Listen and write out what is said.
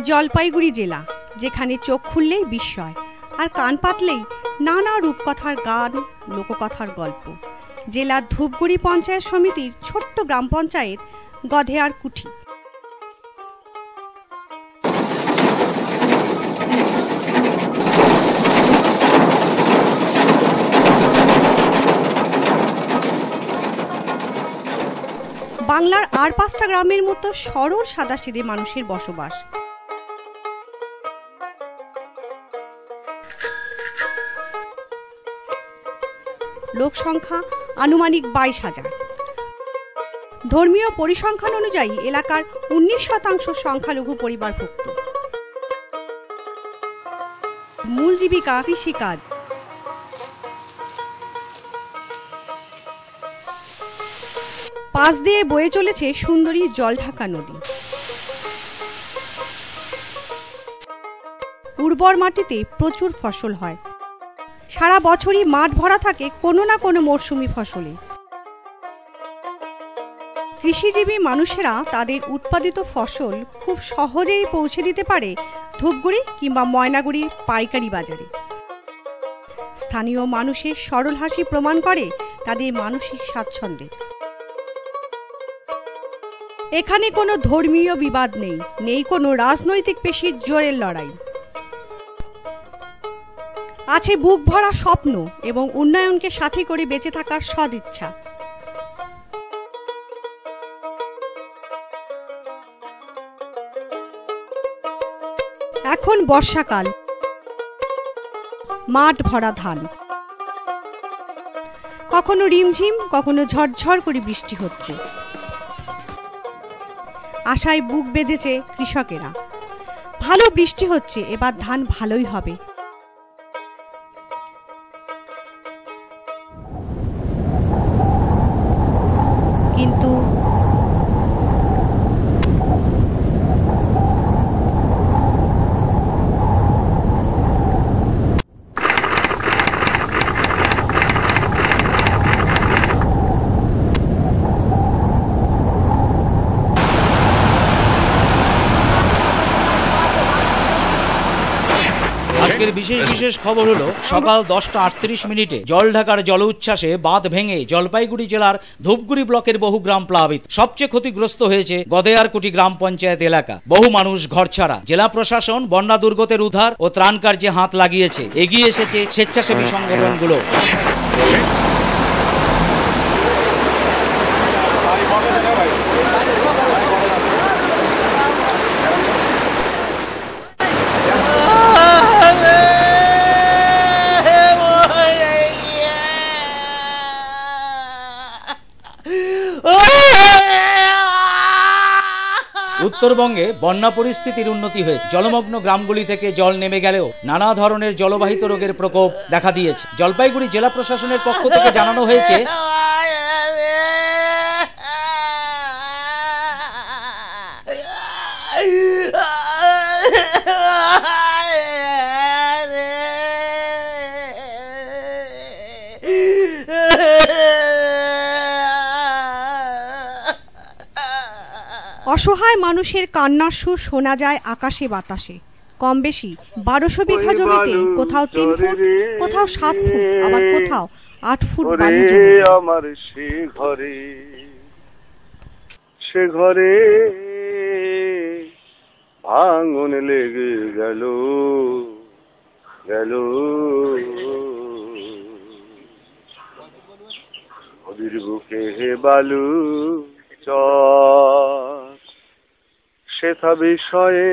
জলপাইগুড়ি জেলা, যেখানে চোখ খুললেই বিস্ময় আর কান পাতলেই নানা রূপকথার গান, লোককথার গল্প। জেলার ধূপগুড়ি পঞ্চায়েত সমিতির ছোট্ট গ্রাম পঞ্চায়েত গধেয়ার কুঠি। বাংলার আর 5টা গ্রামের মতো সরল সাদাসিধে মানুষের বসবাস। লোক সংখ্যা আনুমানিক 22,000। ধর্মীয় পরিসংখ্যান অনুযায়ী এলাকার 19% সংখ্যালঘু পরিবারভুক্ত। মূল জীবিকা কৃষিকাজ। পাশ দিয়ে বয়ে চলেছে সুন্দরী জলঢাকা নদী। উর্বর মাটিতে প্রচুর ফসল হয়। সারা বছরই মাঠ ভরা থাকে কোনো না কোনো মরশুমি ফসলে। কৃষিজীবী মানুষেরা তাদের উৎপাদিত ফসল খুব সহজেই পৌঁছে দিতে পারে ধূপগুড়ি কিংবা ময়নাগুড়ির পাইকারি বাজারে। স্থানীয় মানুষের সরল হাসি প্রমাণ করে তাদের মানসিক স্বাচ্ছন্দ্যের। এখানে কোনো ধর্মীয় বিবাদ নেই, নেই কোনো রাজনৈতিক পেশির জোরের লড়াই। আছে বুক ভরা স্বপ্ন এবং উন্নয়নকে সাথী করে বেঁচে থাকার সদিচ্ছা। এখন বর্ষাকাল, মাঠ ভরা ধান। কখনো রিমঝিম, কখনো ঝরঝর করে বৃষ্টি হচ্ছে। আশায় বুক বেঁধেছে কৃষকেরা। ভালো বৃষ্টি হচ্ছে, এবার ধান ভালোই হবে। কিন্তু আজকের বিশেষ খবর হলো সকাল 10টা 38 মিনিটে জলঢাকার জল উচ্ছ্বাসে বাঁধ ভেঙে জলপাইগুড়ি জেলার ধূপগুড়ি ব্লকের বহু গ্রাম প্লাবিত। সবচেয়ে ক্ষতিগ্রস্ত হয়েছে গধেয়ারকুটি গ্রাম পঞ্চায়েত এলাকা। বহু মানুষ ঘরছাড়া। জেলা প্রশাসন বন্যা দুর্গতের উদ্ধার ও ত্রাণ কার্যে হাত লাগিয়েছে। এগিয়ে এসেছে স্বেচ্ছাসেবী সংগঠনগুলো। উত্তরবঙ্গে বন্যা পরিস্থিতির উন্নতি হয়ে জলমগ্ন গ্রামগুলি থেকে জল নেমে গেলেও নানা ধরনের জলবাহিত রোগের প্রকোপ দেখা দিয়েছে। জলপাইগুড়ি জেলা প্রশাসনের পক্ষ থেকে জানানো হয়েছে, অসহায় মানুষের কান্নার সুর শোনা যায় আকাশে বাতাসে। কম বেশি 1200 বিঘা জমিতে কোথাও 3 ফুট, কোথাও 7 ফুট, আবার কোথাও 8 ফুট বালি জমি। আমার সে ঘরে ভাঙন লেগে গেল নদীর বুকে হে বালু চর, সেথা বিষয়ে